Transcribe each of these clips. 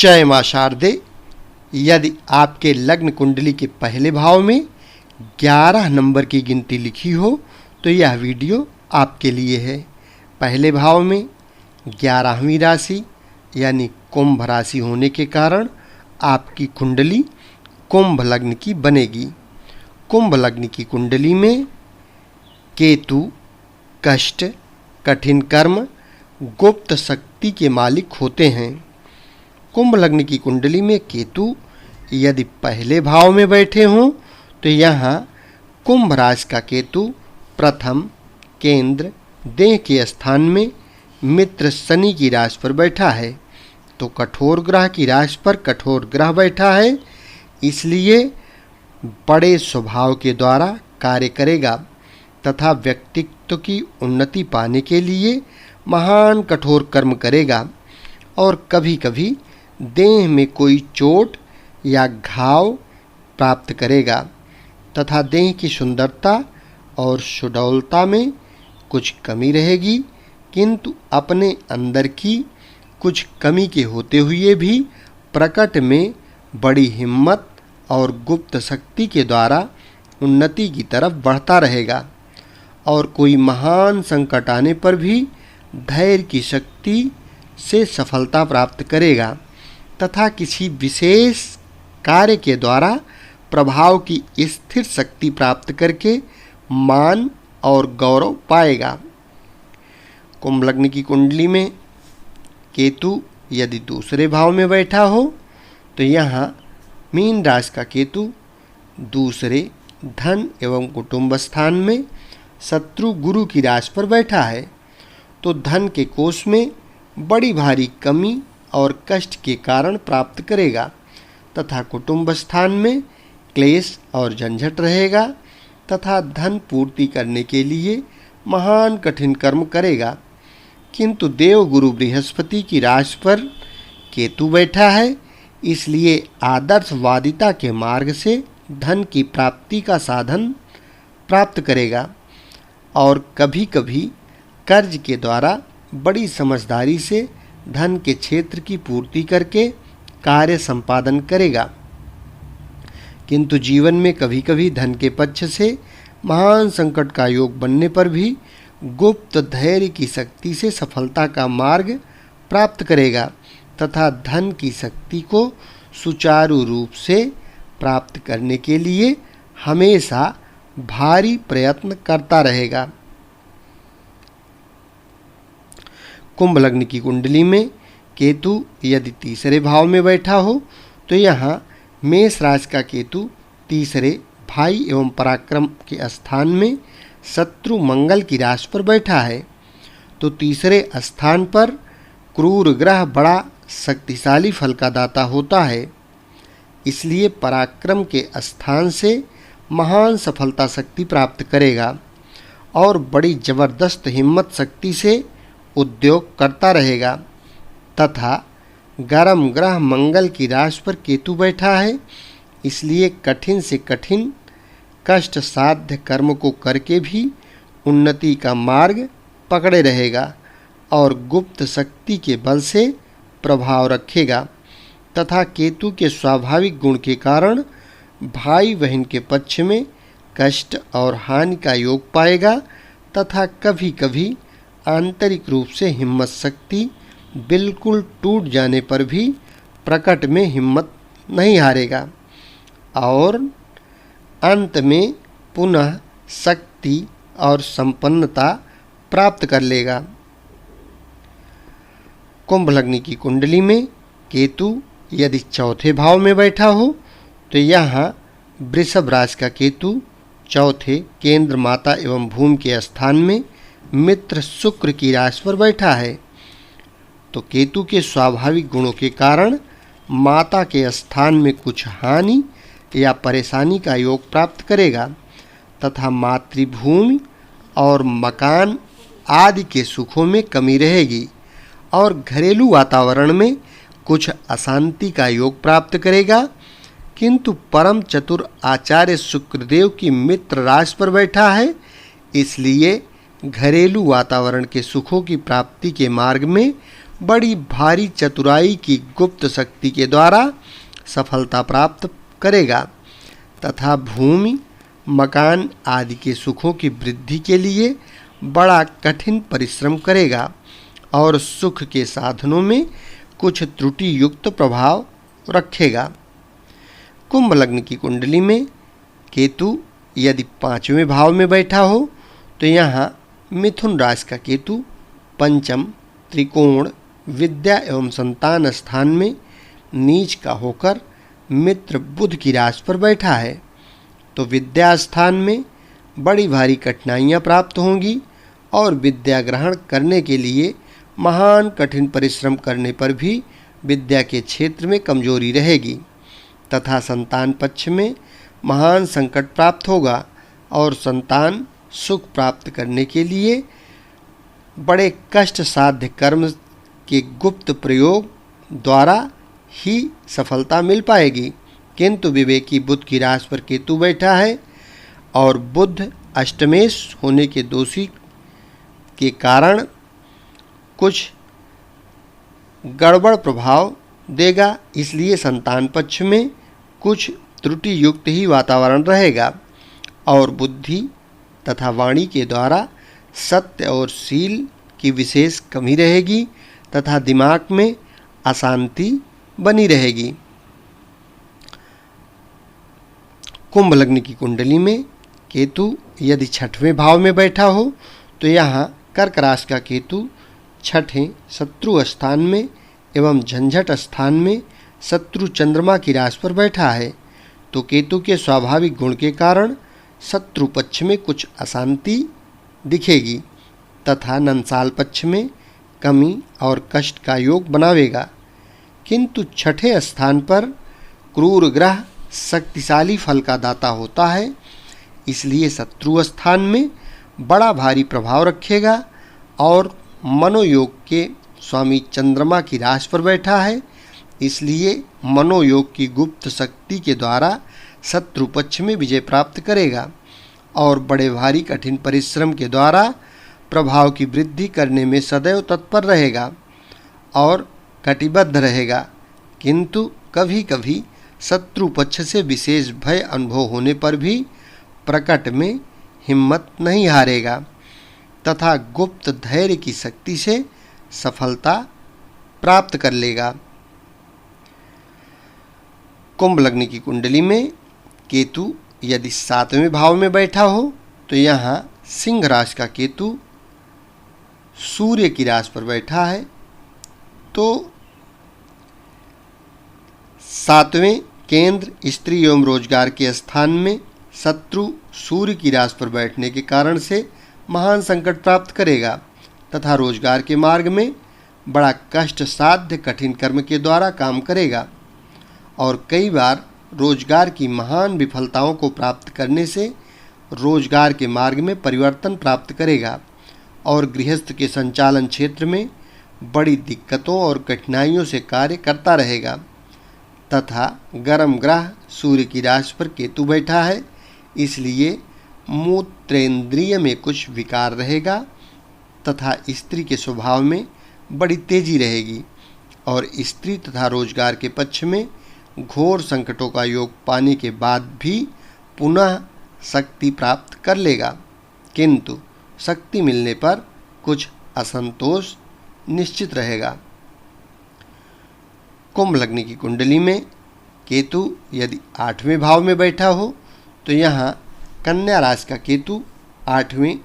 जय मां शारदे। यदि आपके लग्न कुंडली के पहले भाव में 11 नंबर की गिनती लिखी हो तो यह वीडियो आपके लिए है। पहले भाव में 11वीं राशि यानी कुंभ राशि होने के कारण आपकी कुंडली कुंभ लग्न की बनेगी। कुंभ लग्न की कुंडली में केतु कष्ट, कठिन कर्म, गुप्त शक्ति के मालिक होते हैं। कुंभ लग्न की कुंडली में केतु यदि पहले भाव में बैठे हों तो यहाँ कुंभ राशि का केतु प्रथम केंद्र देह के स्थान में मित्र शनि की राशि पर बैठा है, तो कठोर ग्रह की राशि पर कठोर ग्रह बैठा है, इसलिए बड़े स्वभाव के द्वारा कार्य करेगा तथा व्यक्तित्व की उन्नति पाने के लिए महान कठोर कर्म करेगा और कभी कभी देह में कोई चोट या घाव प्राप्त करेगा तथा देह की सुंदरता और सुडौलता में कुछ कमी रहेगी, किंतु अपने अंदर की कुछ कमी के होते हुए भी प्रकट में बड़ी हिम्मत और गुप्त शक्ति के द्वारा उन्नति की तरफ बढ़ता रहेगा और कोई महान संकट आने पर भी धैर्य की शक्ति से सफलता प्राप्त करेगा तथा किसी विशेष कार्य के द्वारा प्रभाव की स्थिर शक्ति प्राप्त करके मान और गौरव पाएगा। कुंभ लग्न की कुंडली में केतु यदि दूसरे भाव में बैठा हो तो यहाँ मीन राशि का केतु दूसरे धन एवं कुटुंब स्थान में शत्रु गुरु की राशि पर बैठा है, तो धन के कोष में बड़ी भारी कमी और कष्ट के कारण प्राप्त करेगा तथा कुटुंब स्थान में क्लेश और झंझट रहेगा तथा धन पूर्ति करने के लिए महान कठिन कर्म करेगा। किंतु देव गुरु बृहस्पति की राशि पर केतु बैठा है, इसलिए आदर्शवादिता के मार्ग से धन की प्राप्ति का साधन प्राप्त करेगा और कभी कभी कर्ज के द्वारा बड़ी समझदारी से धन के क्षेत्र की पूर्ति करके कार्य संपादन करेगा। किंतु जीवन में कभी कभी धन के पक्ष से महान संकट का योग बनने पर भी गुप्त धैर्य की शक्ति से सफलता का मार्ग प्राप्त करेगा तथा धन की शक्ति को सुचारू रूप से प्राप्त करने के लिए हमेशा भारी प्रयत्न करता रहेगा। कुंभ लग्न की कुंडली में केतु यदि तीसरे भाव में बैठा हो तो यहाँ मेष राशि का केतु तीसरे भाई एवं पराक्रम के स्थान में शत्रु मंगल की राशि पर बैठा है, तो तीसरे स्थान पर क्रूर ग्रह बड़ा शक्तिशाली फल का दाता होता है, इसलिए पराक्रम के स्थान से महान सफलता शक्ति प्राप्त करेगा और बड़ी जबरदस्त हिम्मत शक्ति से उद्योग करता रहेगा तथा गर्म ग्रह मंगल की राशि पर केतु बैठा है, इसलिए कठिन से कठिन कष्ट साध्य कर्म को करके भी उन्नति का मार्ग पकड़े रहेगा और गुप्त शक्ति के बल से प्रभाव रखेगा तथा केतु के स्वाभाविक गुण के कारण भाई बहन के पक्ष में कष्ट और हानि का योग पाएगा तथा कभी कभी आंतरिक रूप से हिम्मत शक्ति बिल्कुल टूट जाने पर भी प्रकट में हिम्मत नहीं हारेगा और अंत में पुनः शक्ति और संपन्नता प्राप्त कर लेगा। कुंभ लग्न की कुंडली में केतु यदि चौथे भाव में बैठा हो तो यहाँ वृषभ राशि का केतु चौथे केंद्र माता एवं भूमि के स्थान में मित्र शुक्र की राशि पर बैठा है, तो केतु के स्वाभाविक गुणों के कारण माता के स्थान में कुछ हानि या परेशानी का योग प्राप्त करेगा तथा मातृभूमि और मकान आदि के सुखों में कमी रहेगी और घरेलू वातावरण में कुछ अशांति का योग प्राप्त करेगा। किंतु परम चतुर आचार्य शुक्रदेव की मित्र राशि पर बैठा है, इसलिए घरेलू वातावरण के सुखों की प्राप्ति के मार्ग में बड़ी भारी चतुराई की गुप्त शक्ति के द्वारा सफलता प्राप्त करेगा तथा भूमि, मकान आदि के सुखों की वृद्धि के लिए बड़ा कठिन परिश्रम करेगा और सुख के साधनों में कुछ त्रुटि युक्त प्रभाव रखेगा। कुंभ लग्न की कुंडली में केतु यदि 5वें भाव में बैठा हो तो यहाँ मिथुन राशि का केतु पंचम, त्रिकोण, विद्या एवं संतान स्थान में नीच का होकर मित्र बुध की राशि पर बैठा है तो विद्या स्थान में बड़ी भारी कठिनाइयाँ प्राप्त होंगी और विद्या ग्रहण करने के लिए महान कठिन परिश्रम करने पर भी विद्या के क्षेत्र में कमजोरी रहेगी तथा संतान पक्ष में महान संकट प्राप्त होगा और संतान सुख प्राप्त करने के लिए बड़े कष्ट साध्य कर्म के गुप्त प्रयोग द्वारा ही सफलता मिल पाएगी। किंतु विवेकी बुध की राशि पर केतु बैठा है और बुध अष्टमेश होने के दोषी के कारण कुछ गड़बड़ प्रभाव देगा, इसलिए संतान पक्ष में कुछ त्रुटि युक्त ही वातावरण रहेगा और बुद्धि तथा वाणी के द्वारा सत्य और शील की विशेष कमी रहेगी तथा दिमाग में अशांति बनी रहेगी। कुंभ लग्न की कुंडली में केतु यदि 6वें भाव में बैठा हो तो यहाँ कर्क राशि का केतु 6ठे शत्रु स्थान में एवं झंझट स्थान में शत्रु चंद्रमा की राशि पर बैठा है तो केतु के स्वाभाविक गुण के कारण शत्रु पक्ष में कुछ अशांति दिखेगी तथा नंसाल पक्ष में कमी और कष्ट का योग बनावेगा। किंतु 6ठे स्थान पर क्रूर ग्रह शक्तिशाली फल का दाता होता है, इसलिए शत्रु स्थान में बड़ा भारी प्रभाव रखेगा और मनोयोग के स्वामी चंद्रमा की राशि पर बैठा है, इसलिए मनोयोग की गुप्त शक्ति के द्वारा शत्रु पक्ष में विजय प्राप्त करेगा और बड़े भारी कठिन परिश्रम के द्वारा प्रभाव की वृद्धि करने में सदैव तत्पर रहेगा और कटिबद्ध रहेगा। किंतु कभी कभी शत्रु पक्ष से विशेष भय अनुभव होने पर भी प्रकट में हिम्मत नहीं हारेगा तथा गुप्त धैर्य की शक्ति से सफलता प्राप्त कर लेगा। कुंभ लग्न की कुंडली में केतु यदि 7वें भाव में बैठा हो तो यहाँ सिंह राशि का केतु सूर्य की राशि पर बैठा है तो 7वें केंद्र स्त्री एवं रोजगार के स्थान में शत्रु सूर्य की राशि पर बैठने के कारण से महान संकट प्राप्त करेगा तथा रोजगार के मार्ग में बड़ा कष्ट साध्य कठिन कर्म के द्वारा काम करेगा और कई बार रोजगार की महान विफलताओं को प्राप्त करने से रोजगार के मार्ग में परिवर्तन प्राप्त करेगा और गृहस्थ के संचालन क्षेत्र में बड़ी दिक्कतों और कठिनाइयों से कार्य करता रहेगा तथा गर्म ग्रह सूर्य की राशि पर केतु बैठा है, इसलिए मूत्रेंद्रिय में कुछ विकार रहेगा तथा स्त्री के स्वभाव में बड़ी तेजी रहेगी और स्त्री तथा रोजगार के पक्ष में घोर संकटों का योग पाने के बाद भी पुनः शक्ति प्राप्त कर लेगा, किंतु शक्ति मिलने पर कुछ असंतोष निश्चित रहेगा। कुंभ लग्न की कुंडली में केतु यदि 8वें भाव में बैठा हो तो यहाँ कन्या राशि का केतु 8वें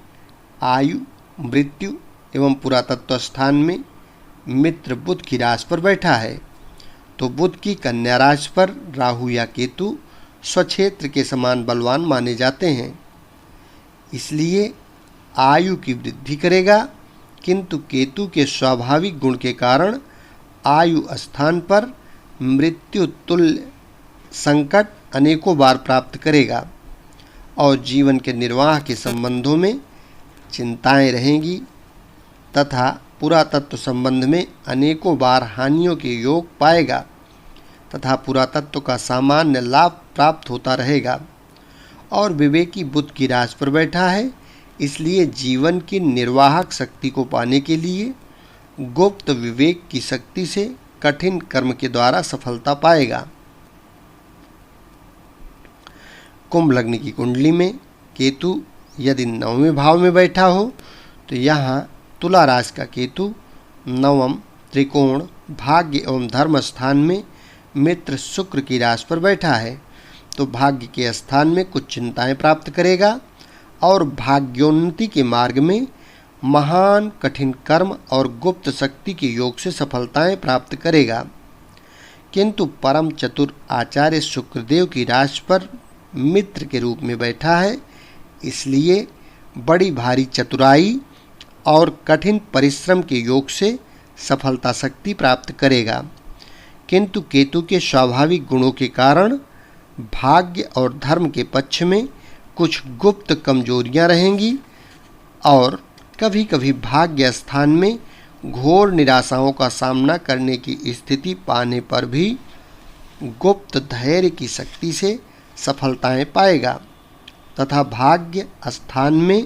आयु, मृत्यु एवं पुरातत्व स्थान में मित्र बुध की राशि पर बैठा है तो बुध की कन्या राशि पर राहु या केतु स्वक्षेत्र के समान बलवान माने जाते हैं, इसलिए आयु की वृद्धि करेगा। किंतु केतु के स्वाभाविक गुण के कारण आयु स्थान पर मृत्यु तुल्य संकट अनेकों बार प्राप्त करेगा और जीवन के निर्वाह के संबंधों में चिंताएं रहेंगी तथा पुरातत्व संबंध में अनेकों बार हानियों के योग पाएगा तथा पुरातत्व का सामान्य लाभ प्राप्त होता रहेगा और विवेकी बुध की राशि पर बैठा है, इसलिए जीवन की निर्वाहक शक्ति को पाने के लिए गुप्त विवेक की शक्ति से कठिन कर्म के द्वारा सफलता पाएगा। कुंभ लग्न की कुंडली में केतु यदि 9वें भाव में बैठा हो तो यहाँ तुला राशि का केतु नवम त्रिकोण भाग्य एवं धर्म स्थान में मित्र शुक्र की राशि पर बैठा है, तो भाग्य के स्थान में कुछ चिंताएं प्राप्त करेगा और भाग्योन्नति के मार्ग में महान कठिन कर्म और गुप्त शक्ति के योग से सफलताएं प्राप्त करेगा। किंतु परम चतुर आचार्य शुक्रदेव की राशि पर मित्र के रूप में बैठा है, इसलिए बड़ी भारी चतुराई और कठिन परिश्रम के योग से सफलता शक्ति प्राप्त करेगा। किंतु केतु के स्वाभाविक गुणों के कारण भाग्य और धर्म के पक्ष में कुछ गुप्त कमजोरियां रहेंगी और कभी कभी भाग्य स्थान में घोर निराशाओं का सामना करने की स्थिति पाने पर भी गुप्त धैर्य की शक्ति से सफलताएं पाएगा तथा भाग्य स्थान में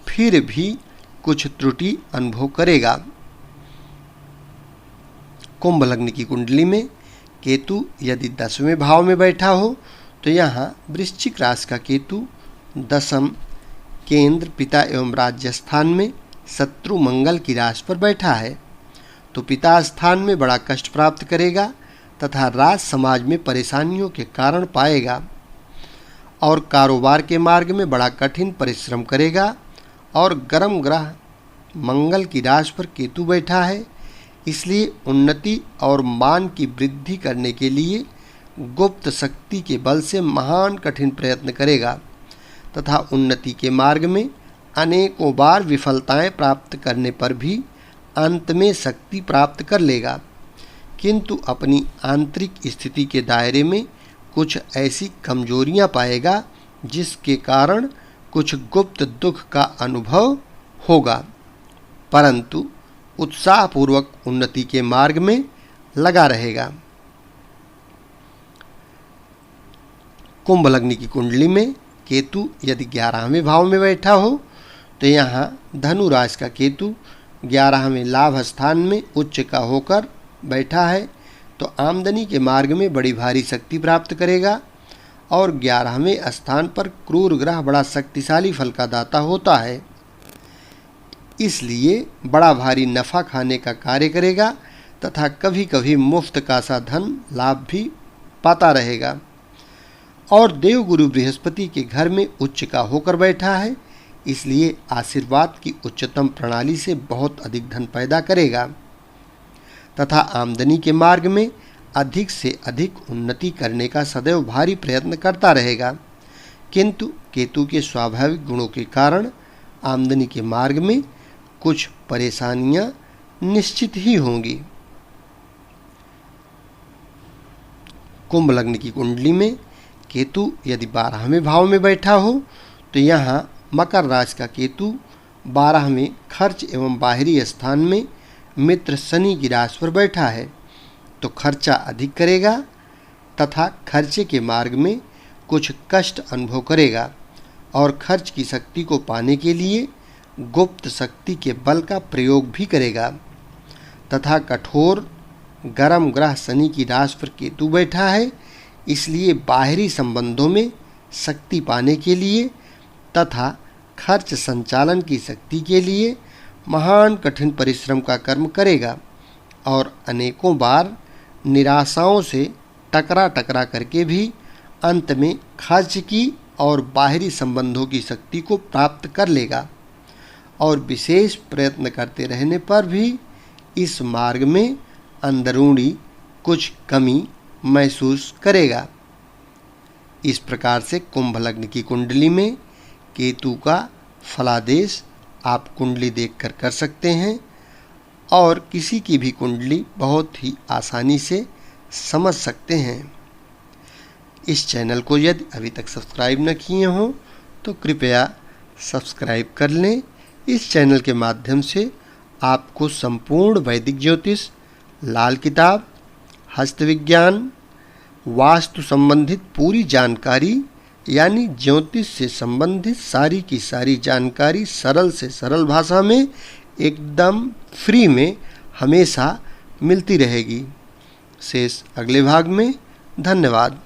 फिर भी कुछ त्रुटि अनुभव करेगा। कुंभ लग्न की कुंडली में केतु यदि 10वें भाव में बैठा हो तो यहाँ वृश्चिक राशि का केतु दशम केंद्र पिता एवं राज्य स्थान में शत्रु मंगल की राशि पर बैठा है, तो पिता स्थान में बड़ा कष्ट प्राप्त करेगा तथा राज समाज में परेशानियों के कारण पाएगा और कारोबार के मार्ग में बड़ा कठिन परिश्रम करेगा। और गर्म ग्रह मंगल की राशि पर केतु बैठा है, इसलिए उन्नति और मान की वृद्धि करने के लिए गुप्त शक्ति के बल से महान कठिन प्रयत्न करेगा तथा उन्नति के मार्ग में अनेकों बार विफलताएं प्राप्त करने पर भी अंत में शक्ति प्राप्त कर लेगा। किंतु अपनी आंतरिक स्थिति के दायरे में कुछ ऐसी कमजोरियां पाएगा जिसके कारण कुछ गुप्त दुख का अनुभव होगा, परंतु उत्साहपूर्वक उन्नति के मार्ग में लगा रहेगा। कुंभ लग्न की कुंडली में केतु यदि 11वें भाव में बैठा हो तो यहाँ धनु राशि का केतु 11वें लाभ स्थान में उच्च का होकर बैठा है, तो आमदनी के मार्ग में बड़ी भारी शक्ति प्राप्त करेगा और 11वें स्थान पर क्रूर ग्रह बड़ा शक्तिशाली फल का दाता होता है, इसलिए बड़ा भारी नफा खाने का कार्य करेगा तथा कभी कभी मुफ्त का सा धन लाभ भी पाता रहेगा। और देवगुरु बृहस्पति के घर में उच्च का होकर बैठा है, इसलिए आशीर्वाद की उच्चतम प्रणाली से बहुत अधिक धन पैदा करेगा तथा आमदनी के मार्ग में अधिक से अधिक उन्नति करने का सदैव भारी प्रयत्न करता रहेगा। किंतु केतु के स्वाभाविक गुणों के कारण आमदनी के मार्ग में कुछ परेशानियां निश्चित ही होंगी। कुंभ लग्न की कुंडली में केतु यदि 12वें भाव में बैठा हो तो यहाँ मकर राशि का केतु 12वें खर्च एवं बाहरी स्थान में मित्र शनि की राशि पर बैठा है, तो खर्चा अधिक करेगा तथा खर्चे के मार्ग में कुछ कष्ट अनुभव करेगा और खर्च की शक्ति को पाने के लिए गुप्त शक्ति के बल का प्रयोग भी करेगा तथा कठोर गर्म ग्रह शनि की राशि पर केतु बैठा है, इसलिए बाहरी संबंधों में शक्ति पाने के लिए तथा खर्च संचालन की शक्ति के लिए महान कठिन परिश्रम का कर्म करेगा और अनेकों बार निराशाओं से टकरा करके भी अंत में खर्च की और बाहरी संबंधों की शक्ति को प्राप्त कर लेगा और विशेष प्रयत्न करते रहने पर भी इस मार्ग में अंदरूनी कुछ कमी महसूस करेगा। इस प्रकार से कुंभ लग्न की कुंडली में केतु का फलादेश आप कुंडली देखकर कर सकते हैं और किसी की भी कुंडली बहुत ही आसानी से समझ सकते हैं। इस चैनल को यदि अभी तक सब्सक्राइब न किए हों तो कृपया सब्सक्राइब कर लें। इस चैनल के माध्यम से आपको संपूर्ण वैदिक ज्योतिष, लाल किताब, हस्त विज्ञान, वास्तु संबंधित पूरी जानकारी यानी ज्योतिष से संबंधित सारी की सारी जानकारी सरल से सरल भाषा में एकदम फ्री में हमेशा मिलती रहेगी। शेष अगले भाग में। धन्यवाद।